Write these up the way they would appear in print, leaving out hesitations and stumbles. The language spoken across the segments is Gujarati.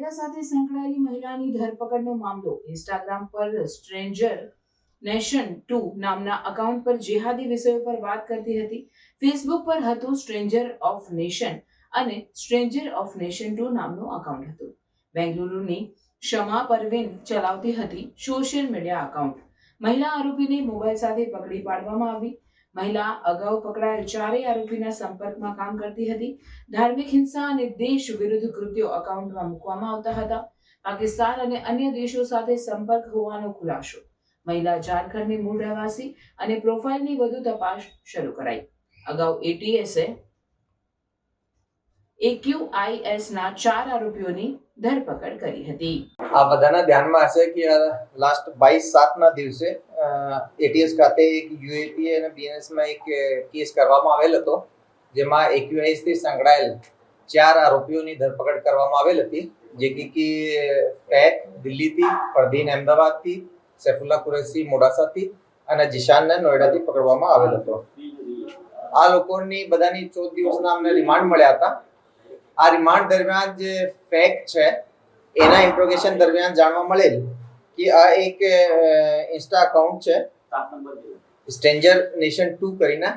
અલકાયદા સાથે સંકળાયેલી મહિલાની ધરપકડનો મામલો ઇન્સ્ટાગ્રામ પર સ્ટ્રેન્જર નેશન 2 નામના અકાઉન્ટ પર જેહાદી વિષયો પર વાત કરતી હતી. ફેસબુક પર હતું સ્ટ્રેન્જર ઓફ નેશન અને સ્ટ્રેન્જર ઓફ નેશન 2 નામનું અકાઉન્ટ હતું. બેંગલુરુની શમા પરવીન ચલાવતી હતી સોશિયલ મીડિયા અકાઉન્ટ. મહિલા આરોપીને મોબાઈલ સાથે પકડી પાડવામાં આવી. મહિલા અગાઉ પકડાયેલ ચારેય આરોપીના સંપર્કમાં કામ કરતી હતી. ધાર્મિક હિંસા અને દેશ વિરુદ્ધ કૃત્યો અકાઉન્ટમાં મૂકવામાં આવતા હતા. પાકિસ્તાન અને અન્ય દેશો સાથે સંપર્ક હોવાનો ખુલાસો. મહિલા ઝારખંડની મૂળ રહેવાસી અને પ્રોફાઇલની વધુ તપાસ શરૂ કરાઈ. અગાઉ એટીએસે એક્યુઆઈએસના 4 આરોપીઓની ધરપકડ કરી હતી. આ બધાના ધ્યાનમાં હશે કે લાસ્ટ 22/7ના દિવસે એટીએસ ખાતે એક યુએપી અને બીએનએસમાં એક કેસ કરવામાં આવેલ હતો, જેમાં એક્યુઆઈએસ થી સંકળાયેલ 4 આરોપીઓની ધરપકડ કરવામાં આવેલ હતી, જે કે ફેક દિલ્હીથી, ફરદીન અમદાવાદથી, સૈફુલ્લા કુરેશી મોડાસાથી અને જીશાનને નોઈડાથી પકડવામાં આવેલ હતો. આ લોકોની બધાની 14 દિવસના અમને રિમાન્ડ મળ્યા હતા. આ રિમાન્ડ દરમિયાન જે ફેક છે એના ઇન્ટ્રોગેશન દરમિયાન જાણવા મળેલ કે આ એક ઇન્સ્ટા અકાઉન્ટ છે સ્ટ્રેન્જર નેશન 2 કરીને.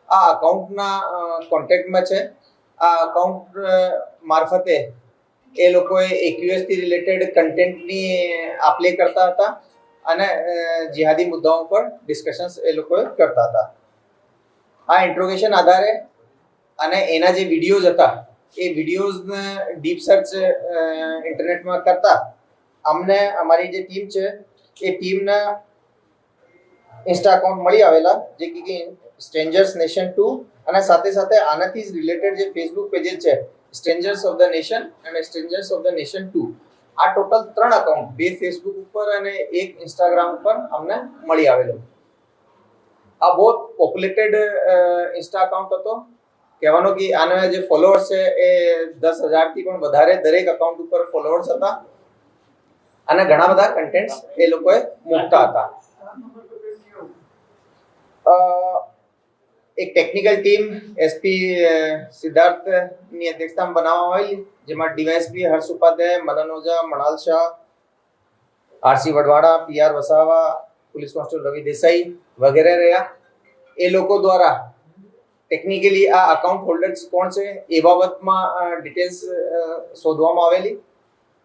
આ અકાઉન્ટના કોન્ટેક્ટમાં છે. આ અકાઉન્ટ મારફતે એ લોકોએ એક્યુએસ થી રિલેટેડ કન્ટેન્ટની આપલે કરતા હતા અને જિહાદી મુદ્દાઓ પર ડિસ્કશન્સ એ લોકોએ કરતા હતા. આ ઇન્ટ્રોગેશન આધારે અને એના જે વિડીયોઝ હતા એ વિડીયોઝને ડીપ સર્ચ ઇન્ટરનેટમાં કરતા અમને અમારી જે ટીમ છે એ ટીમના ઇન્સ્ટા અકાઉન્ટ મળી આવેલા, જે કે સ્ટ્રેન્જર્સ નેશન 2 અને સાથે સાથે આનાથી જ રિલેટેડ જે ફેસબુક પેजेस છે સ્ટ્રેન્જર્સ ઓફ ધ નેશન અને સ્ટ્રેન્જર્સ ઓફ ધ નેશન 2. આ ટોટલ 3 અકાઉન્ટ, 2 ફેસબુક ઉપર અને 1 ઇન્સ્ટાગ્રામ ઉપર અમને મળી આવેલો. આ બહુ પોપ્યુલેટેડ ઇન્સ્ટા અકાઉન્ટ હતો. કહેવાનો કે આના જે ફોલોઅર્સ છે એ 10,000 થી પણ વધારે દરેક અકાઉન્ટ ઉપર ફોલોઅર્સ હતા અને ઘણા બધા કન્ટેન્ટ્સ એ લોકોએ મૂકતા હતા. એક ટેકનિકલ ટીમ એસપી સિદ્ધાર્થની અધ્યક્ષતામાં બનાવવામાં આવેલી, જેમાં DySP Harsh Upadhyay, Madan Ojha, Manal Shah, RC Vadvada, PR Vasava, police constable Ravi Desai વગેરે રહ્યા. એ લોકો દ્વારા ટેકનિકલી આ અકાઉન્ટ હોલ્ડર્સ કોણ છે એ બાબતમાં ડિટેલ્સ શોધવામાં આવેલી.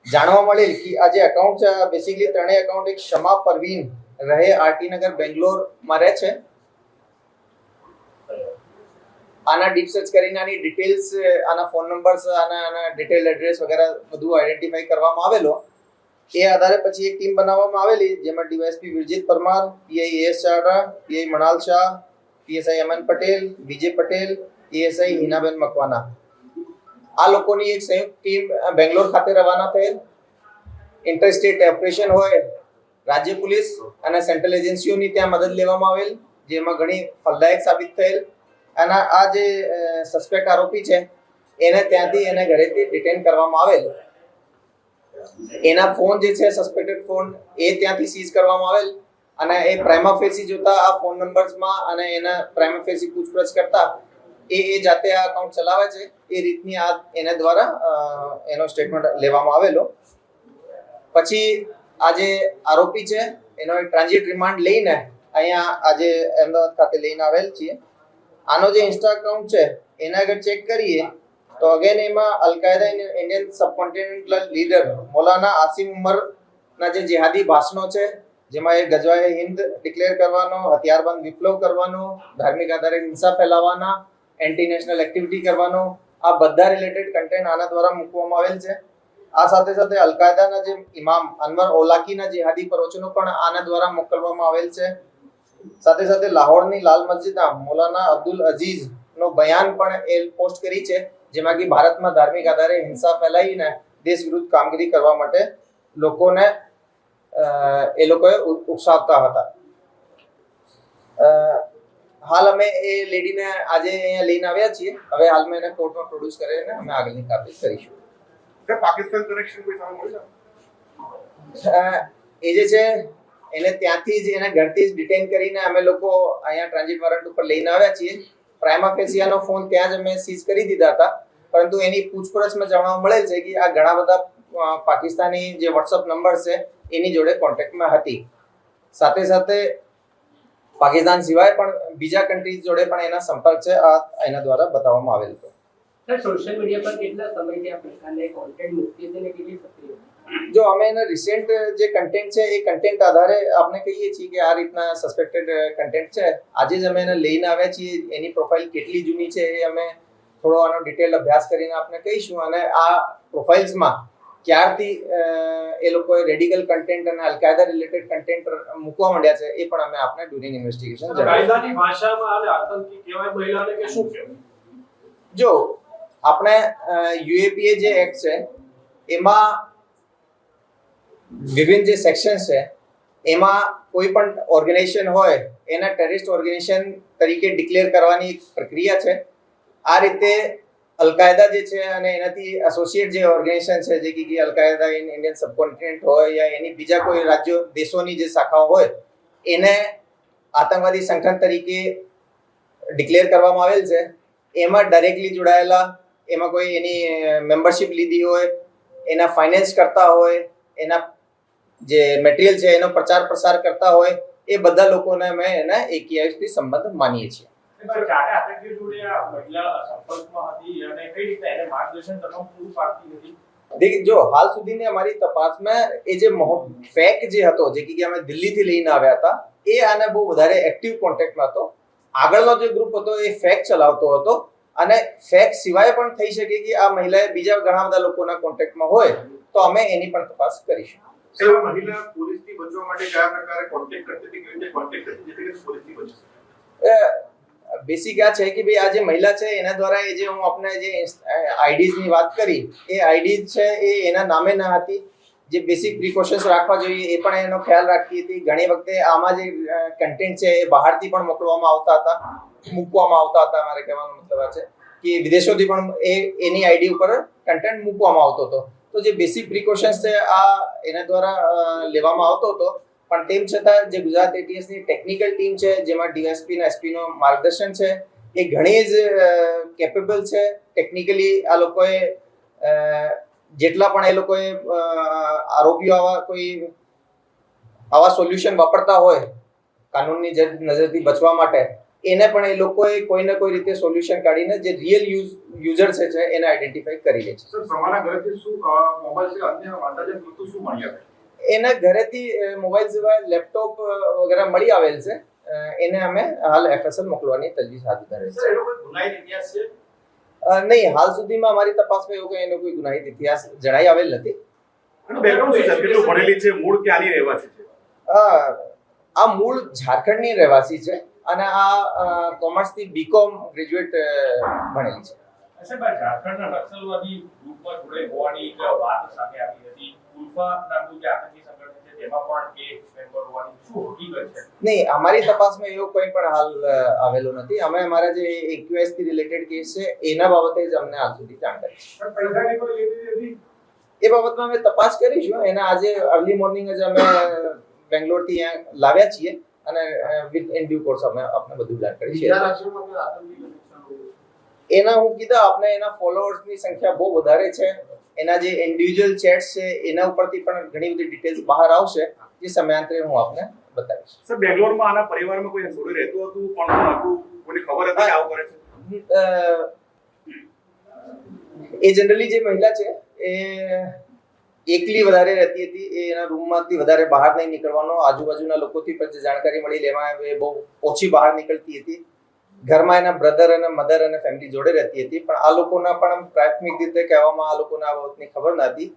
જાણવા મળેલ કે આ જે અકાઉન્ટ છે બેસિકલી ત્રણેય અકાઉન્ટ એક શમા પરવીન રહે આરટી નગર બેંગ્લોરમાં રહે છે. આના ડીપ સર્ચ કરીને આની ડિટેલ્સ, આના ફોન નંબર્સ, આના ડિટેલ એડ્રેસ વગેરે બધું આઈડેન્ટિફાઈ કરવામાં આવેલો. એ આધારે પછી એક ટીમ બનાવવામાં આવેલી, જેમાં DySP Virjit Parmar, PI S Chavda, PI Manal Shah, PSI Aman Patel, Vijay Patel, ASI Hinaben Makwana. આ લોકોની એક સંયુક્ત ટીમ બેંગ્લોર ખાતે રવાના થયેલ. ઇન્ટરસ્ટેટ ઓપરેશન હોય, રાજ્ય પોલીસ અને સેન્ટ્રલ એજન્સીઓની ત્યાં મદદ લેવામાં આવેલ, જેમાં ઘણી ફલદાયક સાબિત થયેલ. અને આ જે સસ્પેક્ટ આરોપી છે એને ત્યાંથી એને ઘરેથી ડિટેન કરવામાં આવેલ. એના ફોન જે છે સસ્પેક્ટેડ ફોન એ ત્યાંથી સીઝ કરવામાં આવેલ અને એ પ્રાઇમા ફેસી જોતા આ ફોન નંબર્સમાં અને એના પ્રાઇમા ફેસી પૂછપરછ કરતા એ જાતે આ અકાઉન્ટ ચલાવે છે એ રીતની આ એના દ્વારા એનો સ્ટેટમેન્ટ લેવામાં આવેલો. પછી આ જે આરોપી છે એનો એક ટ્રાન્ઝિટ રિમાન્ડ લઈને અહીંયા આજે અમદાવાદ ખાતે લઈને આવેલ છીએ. આનો જે ઇન્સ્ટા અકાઉન્ટ છે એના આગળ ચેક કરીએ તો અગેન એમાં Al Qaeda Indian subcontinental leader Maulana Asim ઉમરના જે જેહાદી ભાષણો છે, જેમાં એ ગજવાએ હિન્દ ડિક્લેર કરવાનો, હથિયારબંધ વિપ્લવ કરવાનો, ધાર્મિક આધારે હિંસા ફેલાવવાના, એન્ટી નેશનલ એક્ટિવિટી કરવાનો, આ બધા રિલેટેડ કન્ટેન્ટ આના દ્વારા મૂકવામાં આવેલ છે. આ સાથે સાથે અલકાયદાના જે ઇમામ અનવર ઓલાકીના જેહાદી પ્રવચનો પણ આના દ્વારા મોકલવામાં આવેલ છે. સાથે સાથે લાહોરની લાલ મસ્જિદના મૌલાના અબ્દુલ અઝીઝ નો બયાન પણ એ પોસ્ટ કરી છે, જેમાં કે ભારતમાં ધાર્મિક આધારે હિંસા ફેલાવીને દેશ વિરુદ્ધ કામગીરી કરવા માટે લોકોને એ લોકોએ ઉકસાવતા હતા. હાલ અમે એ લેડીને આજે અહીંયા લઈને આવ્યા છીએ. હવે હાલમાં એને કોર્ટમાં પ્રોડ્યુસ કરીને અમે આગળની કાર્યવાહી કરીશું. પાકિસ્તાન કનેક્શન કોઈ સામે મળ્યું? એ જે છે એને ત્યાંથી જ એના ઘરથી જ ડિટેન કરીને અમે લોકો અહીંયા ટ્રાન્ઝિટ વોરંટ ઉપર લઈને આવ્યા છીએ. પ્રાઇમા ફેસિયાનો ફોન ત્યાં જ અમે સીઝ કરી દીધા હતા, પરંતુ એની પૂછપરછમાં જાણવા મળેલ છે કે આ ઘણા બધા પાકિસ્તાની જે વોટ્સઅપ નંબર છે એની જોડે કોન્ટેક્ટમાં હતી. સાથે સાથે પાકિસ્તાન સિવાય પણ બીજા કન્ટ્રીઝ જોડે પણ એના સંપર્ક છે, આ એના દ્વારા બતાવવામાં આવેલ હતો. સર સોશિયલ મીડિયા પર કેટલા સમયથી આ પ્રકારના કોન્ટેન્ટ મૂકતી હતી અને કેટલી સક્રિય? જો અમે એના રિસેન્ટ જે કન્ટેન્ટ છે એ કન્ટેન્ટ આધારે આપણે કહીએ છીએ કે આ રીતના સસ્પેક્ટેડ કન્ટેન્ટ છે. આજે જ અમે એને લઈને આવ્યા છીએ. એની પ્રોફાઇલ કેટલી જૂની છે એ અમે થોડો આનો ડિટેલ અભ્યાસ કરીને આપણે કહીશું. અને આ પ્રોફાઇલ્સમાં ક્યારથી એ લોકોએ રેડિકલ કન્ટેન્ટ અને અલકાયદા રિલેટેડ કન્ટેન્ટ મૂકવા માંડ્યા છે એ પણ અમે આપણે ડ્યુરિંગ ઇન્વેસ્ટિગેશન જણાવીશું. કાયદાની ભાષામાં આને આતંકી કહેવાય મહિલાને કે શું કહેવાય? જો આપણે યુએપીએ જે એક્ટ છે એમાં વિભિન્ન જે સેક્શન છે એમાં કોઈ પણ ઓર્ગેનાઇઝેશન હોય એના ટેરરિસ્ટ ઓર્ગેનાઇઝેશન તરીકે ડિક્લેર કરવાની એક પ્રક્રિયા છે. આ રીતે અલકાયદા જે છે અને એનાથી એસોસિએટ જે ઓર્ગેનાઇઝેશન છે, જે કે અલકાયદા ઇન ઇન્ડિયન સબકોન્ટિનેન્ટ હોય યા એની બીજા કોઈ રાજ્યો દેશોની જે શાખાઓ હોય એને આતંકવાદી સંગઠન તરીકે ડિક્લેર કરવામાં આવેલ છે. એમાં ડાયરેક્ટલી જોડાયેલા, એમાં કોઈ એની મેમ્બરશિપ લીધી હોય, એના ફાઇનાન્સ કરતા હોય, એના જે મટીરિયલ છે એનો પ્રચાર પ્રસાર કરતા હોય, એ બધા લોકોને અમે એના AKIS થી સંબંધ માનીએ છીએ. ચારે આતંકી જોડે આ મહિલા સંપર્કમાં હતી અને કઈ રીતે એને માર્ગદર્શન તમામ પૂરું પાડતી હતી? જો હાલ સુધીની અમારી તપાસમાં એ જે ફેક જે હતો, જે કે અમે દિલ્હીથી લઈને આવ્યા હતા, એ આને બહુ વધારે એક્ટિવ કોન્ટેક્ટમાં હતો. આગળનો જે ગ્રુપ હતો એ ફેક ચલાવતો હતો અને ફેક સિવાય પણ થઈ શકે કે આ મહિલાએ બીજા ઘણા બધા લોકોના કોન્ટેક્ટમાં હોય, તો અમે એની પણ તપાસ કરીશું. સર, મહિલા પોલીસથી બચવા માટે કયા પ્રકારે કોન્ટેક્ટ કરતી હતી, કેવી રીતે કોન્ટેક્ટ કરતી જેથી કરીને પોલીસથી બચી શકે? બેસિક આ છે કે ભાઈ આ જે મહિલા છે એના દ્વારા એ જે હું આપણે જે આઈડીઝ ની વાત કરી, એ આઈડીઝ છે એ એના નામે ન હતી. જે બેસિક પ્રિકોશન્સ રાખવા જોઈએ એ પણ એનો ખ્યાલ રાખતી હતી. ઘણી વખતે આમાં જે કન્ટેન્ટ છે એ બહારથી પણ મૂકવામાં આવતા હતા. મારે કહેવાનો મતલબ આ છે કે વિદેશોથી પણ એની આઈડી ઉપર કન્ટેન્ટ મૂકવામાં આવતો હતો. તો જે બેસિક પ્રિકોશન્સ છે આ એના દ્વારા લેવામાં આવતો હતો. પણ તેમ છતાં જે ગુજરાત ATS ની ટેકનિકલ ટીમ છે, જેમાં ડીએસપી અને એસપી નો માર્ગદર્શન છે, એ ઘણી જ કેપેબલ છે. ટેકનિકલી આ લોકોએ જેટલા પણ એ લોકોએ આરોપીઓ આવા સોલ્યુશન વાપરતા હોય કાનૂનની નજરથી બચવા માટે, એને પણ એ લોકોએ કોઈને કોઈ રીતે સોલ્યુશન કાઢીને જે રિયલ યુઝર છે એને આઈડેન્ટિફાઈ કરી લે છે. સર, સમાના ઘરેથી શું મોબાઈલ છે અન્ય અંદાજિત વસ્તુ શું મળી આવે? એના ઘરેથી મોબાઈલ સિવાય લેપટોપ વગેરે મળી આવેલ છે. એને અમે હાલ FSL મોકલવાની તજવીજ હાથ ધરેલ છે. સર, એનો કોઈ ગુનાહિત ઇતિહાસ છે? નહીં, હાલ સુધીમાં અમારી તપાસમાં એવું એનો કોઈ ગુનાહિત ઇતિહાસ જણાઈ આવેલ નથી. અને બેકગ્રાઉન્ડ શું છે? કેટલું ભણેલી છે? મૂળ ક્યાંની રહેવાસી છે? આ મૂળ ઝારખંડની રહેવાસી છે અને આ કોમર્સથી BCom ગ્રેજ્યુએટ ભણેલી છે. સર, ઝારખંડના નક્સલવાદી ગ્રુપમાં જોડાઈ હોવાની એક વાત સામે આવી હતી. ઉલ્ફા નામનું જે આતંકી સંગઠન છે તેમાં પણ એક મેમ્બર હોવાની શું હકીકત છે? નહીં, અમારી તપાસમાં એવો કોઈ પણ હાલ આવેલો નથી. અમે અમારા જે AQS થી રિલેટેડ કેસ છે એના બાબતે જ અમને હાલ સુધી જાણકારી છે. પણ પૈસાની કોઈ લેતી હતી? એ બાબતમાં અમે તપાસ કરીશું. એના આજે અર્લી મોર્નિંગ જ અમે બેંગ્લોરથી અહીંયા લાવ્યા છીએ અને વિથ ઇન ડ્યુ કોર્સ અમે આપને બધું જાણકારી શેર કરીશું. એના હું કીધા આપને એના ફોલોઅર્સની સંખ્યા બહુ વધારે છે. એના જે ઇન્ડિવિજ્યુઅલ ચેટ્સ છે એના ઉપરથી પણ ઘણી બધી ડિટેલ્સ બહાર આવશે, જે સમયાંતરે હું આપને બતાવીશ. સર, બેંગ્લોરમાં આના પરિવારમાં કોઈ જોડે રહેતું હતું? કોણ હતું? કોઈને ખબર હતી કે આવું કરે છે? એ જનરલી જે મહિલા છે એ એકલી વધારે રહેતી હતી. એ એના રૂમમાંથી વધારે બહાર નહીં નીકળવાનો. આજુબાજુના લોકોથી પણ જે જાણકારી મળી એમાં એ બહુ ઓછી બહાર નીકળતી હતી. ઘરમાં એના બ્રધર અને મધર અને ફેમિલી જોડે રહેતી હતી. પણ આ લોકોના પણ પ્રાથમિક રીતે કહેવામાં આ લોકોને આ બાબતની ખબર ન હતી.